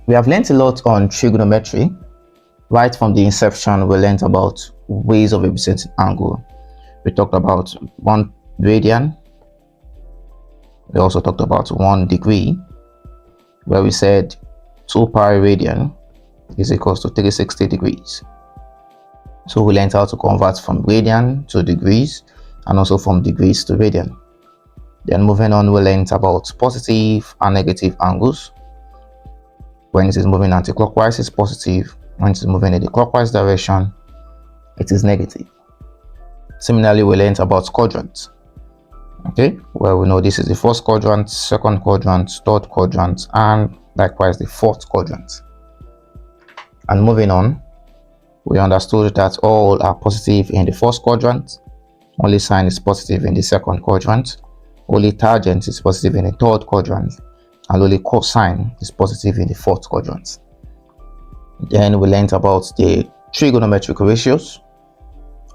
We have learned a lot on trigonometry. Right from the inception, we learned about ways of representing angle. We talked about 1 radian. We also talked about 1 degree, where we said 2 pi radian is equals to 360 degrees. So we learned how to convert from radian to degrees and also from degrees to radian. Then moving on, we learned about positive and negative angles. When it is moving anti-clockwise, it's positive. When it is moving in the clockwise direction, it is negative. Similarly, we learned about quadrants. Okay, well, we know this is the first quadrant, second quadrant, third quadrant, and likewise the fourth quadrant. And moving on, we understood that all are positive in the first quadrant, only sine is positive in the second quadrant, only tangent is positive in the third quadrant, and only cosine is positive in the fourth quadrant. Then we learned about the trigonometric ratios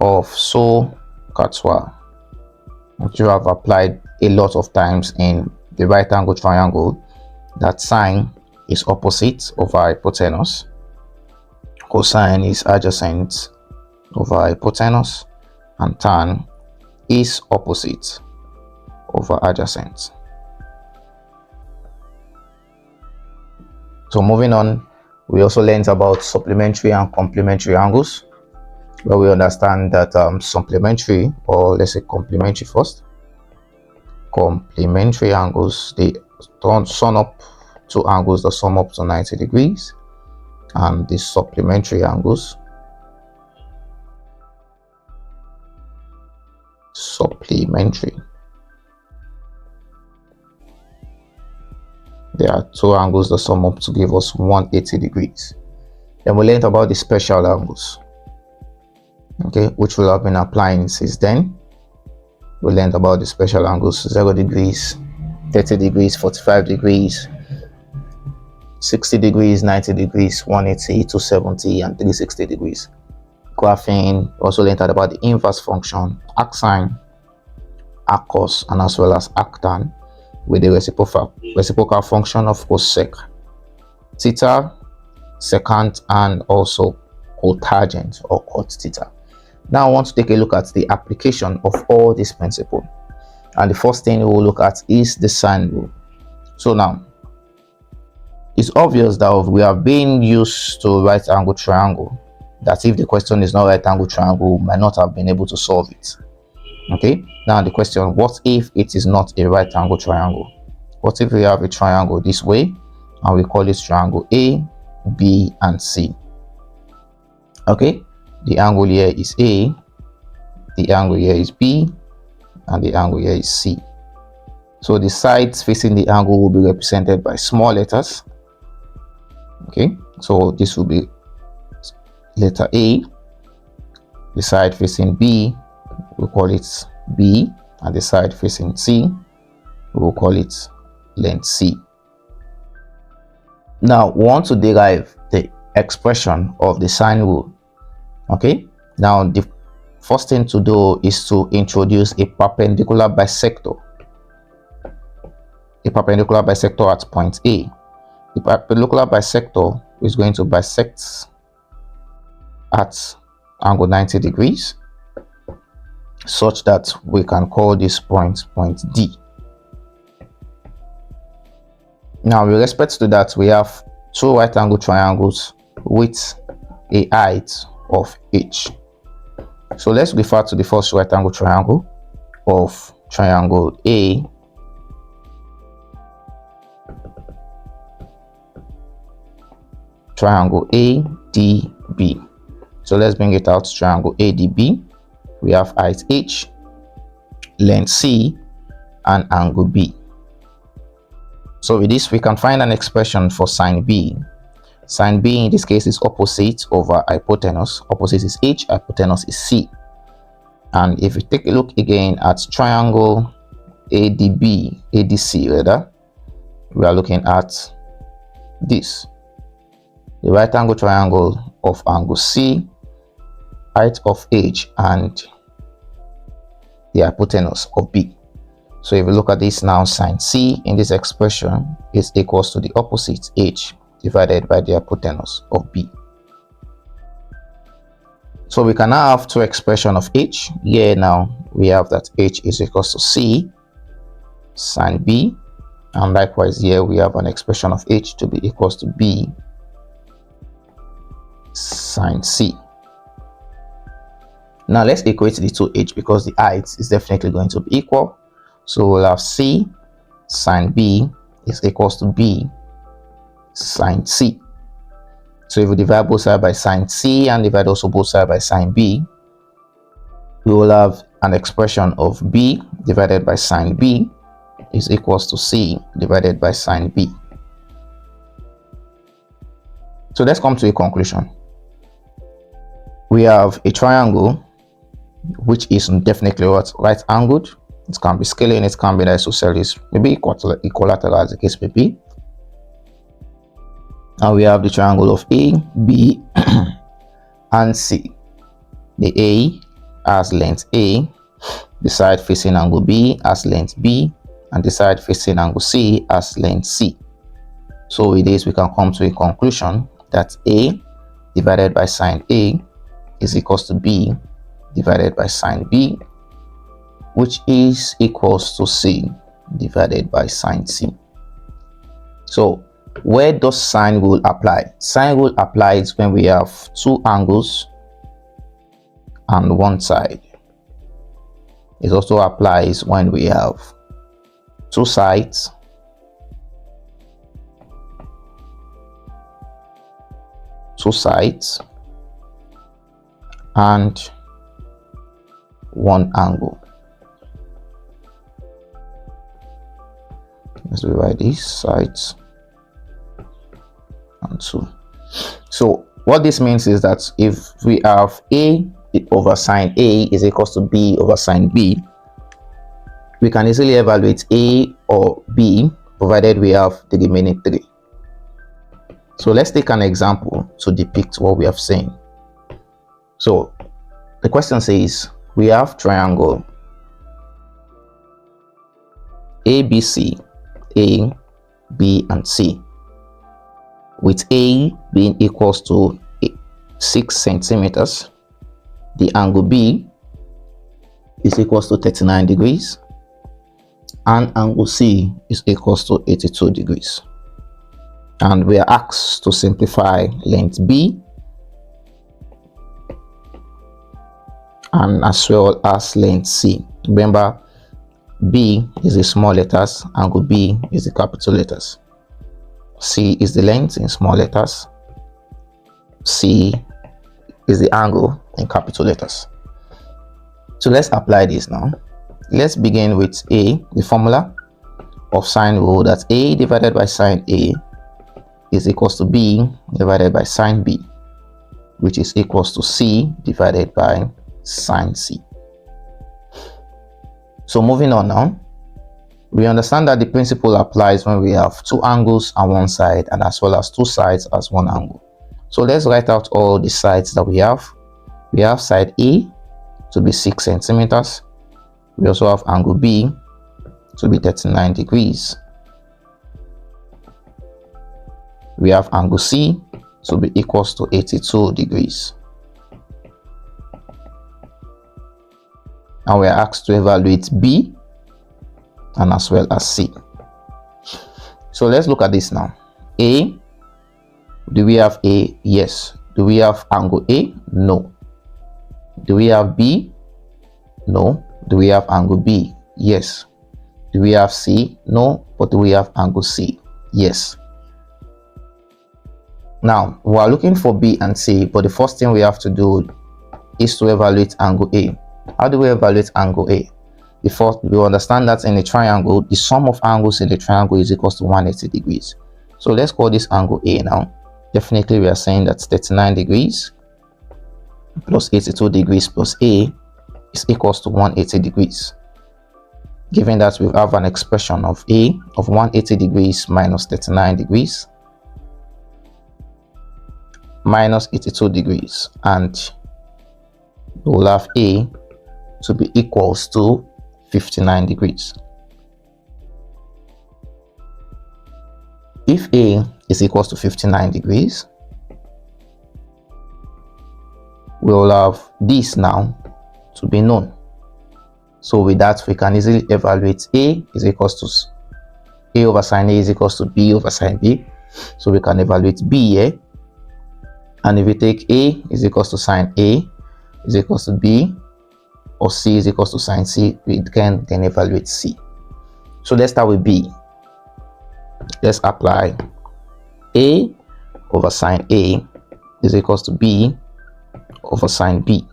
of SOHCAHTOA, which you have applied a lot of times in the right angle triangle, that sine is opposite over hypotenuse, cosine is adjacent over hypotenuse, and tan is opposite over adjacent. So moving on, we also learned about supplementary and complementary angles, where we understand that supplementary, or let's say complementary first, complementary angles, they sum up to angles that sum up to 90 degrees, and the supplementary angles, there are 2 angles that sum up to give us 180 degrees. Then we learned about the special angles, okay, which we have been applying since then. We learned about the special angles: 0 degrees, 30 degrees, 45 degrees, 60 degrees, 90 degrees, 180, 270, and 360 degrees. Graphing, also learned about the inverse function, arcsine, arccos, and as well as arctan, with the reciprocal function of cosec, theta, secant, and also cotangent or cot theta. Now I want to take a look at the application of all these principles, and the first thing we will look at is the sine rule. So now it's obvious that we have been used to right angle triangle, that if the question is not right angle triangle, we might not have been able to solve it. Okay, now the question, what if it is not a right angle triangle? What if we have a triangle this way and we call it triangle A, B, and C? Okay, the angle here is A, the angle here is B, and the angle here is C. So the sides facing the angle will be represented by small letters. Okay, so this will be letter A. The side facing B, we'll call it B, and the side facing C, we'll call it length C. Now we want to derive the expression of the sine rule. Okay, now the first thing to do is to introduce a perpendicular bisector. A perpendicular bisector at point A. The perpendicular bisector is going to bisect at angle 90 degrees, such that we can call this point D. Now with respect to that, we have 2 right angle triangles with a height of h. So let's refer to the first right angle triangle of triangle A, triangle ADB. So let's bring it out. Triangle ADB, we have height h, length c, and angle b. So with this, we can find an expression for sine b. Sine b in this case is opposite over hypotenuse. Opposite is h, hypotenuse is c. And if we take a look again at triangle ADC rather, we are looking at this, the right angle triangle of angle C, height of h, and the hypotenuse of b. So if we look at this now, sine c in this expression is equals to the opposite h divided by the hypotenuse of B. So we can now have two expressions of H. Here now we have that H is equals to C sine B, and likewise here we have an expression of H to be equals to B sine C. Now let's equate the two H because the height is definitely going to be equal. So we'll have C sine B is equals to B sine C. So if we divide both sides by sine C and divide also both sides by sine B, we will have an expression of B divided by sine B is equals to C divided by sine B. So let's come to a conclusion. We have a triangle which is definitely what? Right angled. It can be scaling, it can be isosceles, maybe equilateral as the case may be. Now we have the triangle of A, B, and C. The A has length A, the side facing angle B has length B, and the side facing angle C has length C. So with this we can come to a conclusion that A divided by sine A is equals to B divided by sine B, which is equals to C divided by sine C. So where does sine rule apply? Sine rule applies when we have two angles and one side. It also applies when we have two sides and one angle. Let's divide these sides and 2. So what this means is that if we have A over sine A is equals to B over sine B, we can easily evaluate A or B provided we have the remaining 3. So let's take an example to depict what we have seen. So the question says we have triangle ABC, A, B, and C, with A being equals to 6 centimeters. The angle B is equals to 39 degrees, and angle C is equals to 82 degrees. And we are asked to simplify length B and as well as length C. Remember, B is the small letters, angle B is the capital letters. C is the length in small letters, C is the angle in capital letters. So let's apply this now. Let's begin with A, the formula of sine rule, that A divided by sine A is equals to B divided by sine B, which is equals to C divided by sine C. So moving on now, we understand that the principle applies when we have two angles on one side and as well as two sides as one angle. So let's write out all the sides that we have. We have side A to be 6 centimeters. We also have angle B to be 39 degrees. We have angle C to be equals to 82 degrees. And we are asked to evaluate B and as well as C. So let's look at this now. A, do we have A? Yes. Do we have angle A? No. Do we have B? No. Do we have angle B? Yes. Do we have C? No. But do we have angle C? Yes. Now we are looking for B and C, but the first thing we have to do is to evaluate angle A. How do we evaluate angle A? First, we understand that in a triangle, the sum of angles in the triangle is equals to 180 degrees. So let's call this angle A now. Definitely we are saying that 39 degrees plus 82 degrees plus A is equals to 180 degrees. Given that we have an expression of A of 180 degrees minus 39 degrees minus 82 degrees, and we will have A to be equals to 59 degrees. if A is equals to 59 degrees, we will have this now to be known. So with that, we can easily evaluate A is equals to A over sine A is equals to B over sine B. So we can evaluate B here. And if we take A is equals to sine A is equals to B, or C is equals to sine C, we can then evaluate C. So let's start with B. Let's apply A over sine A is equals to B over sine B.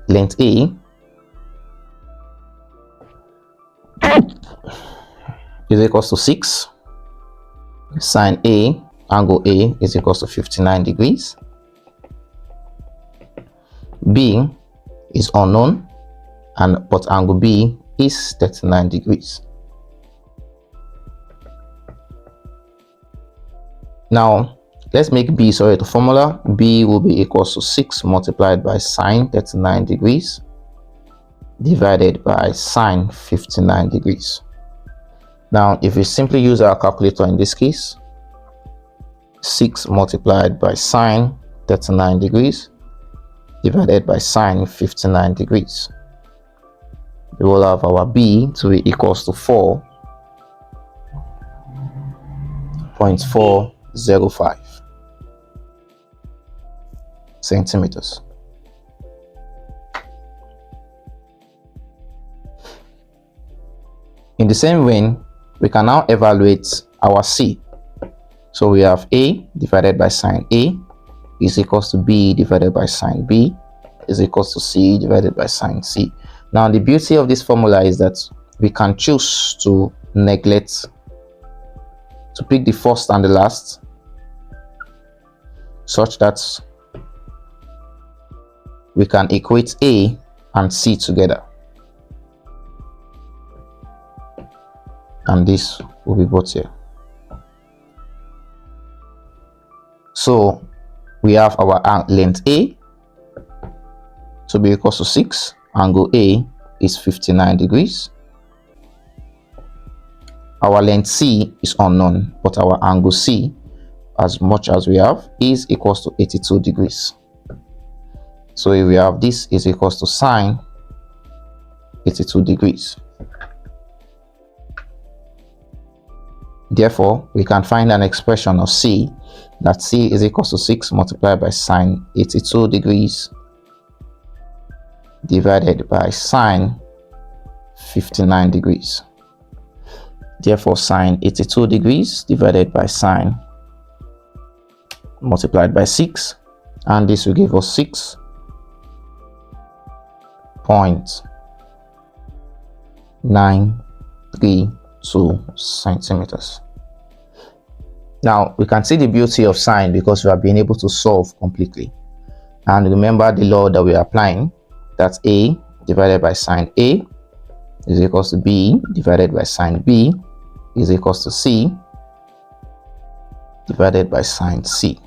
Length A is equals to 6. Sine A, angle A, is equals to 59 degrees. B is unknown, but angle B is 39 degrees. Now let's make B the formula. B will be equals to 6 multiplied by sine 39 degrees divided by sine 59 degrees. Now if we simply use our calculator in this case, 6 multiplied by sine 39 degrees divided by sine 59 degrees, we will have our B to be equals to 4.405 centimeters. In the same way, we can now evaluate our C. So we have A divided by sine A is equals to B divided by sine B is equals to C divided by sine C. Now the beauty of this formula is that we can choose to pick the first and the last, such that we can equate A and C together, and this will be both here. So we have our length A to be equals to 6. Angle A is 59 degrees. Our length C is unknown, but our angle C, as much as we have, is equals to 82 degrees. So if we have this is equals to sine 82 degrees. Therefore, we can find an expression of C, that C is equals to 6 multiplied by sine 82 degrees divided by sine 59 degrees. Therefore, sine 82 degrees divided by sine multiplied by 6, and this will give us 6.932 centimeters. Now we can see the beauty of sine because we have been able to solve completely. And remember the law that we are applying, that A divided by sine A is equals to B divided by sine B is equals to C divided by sine C.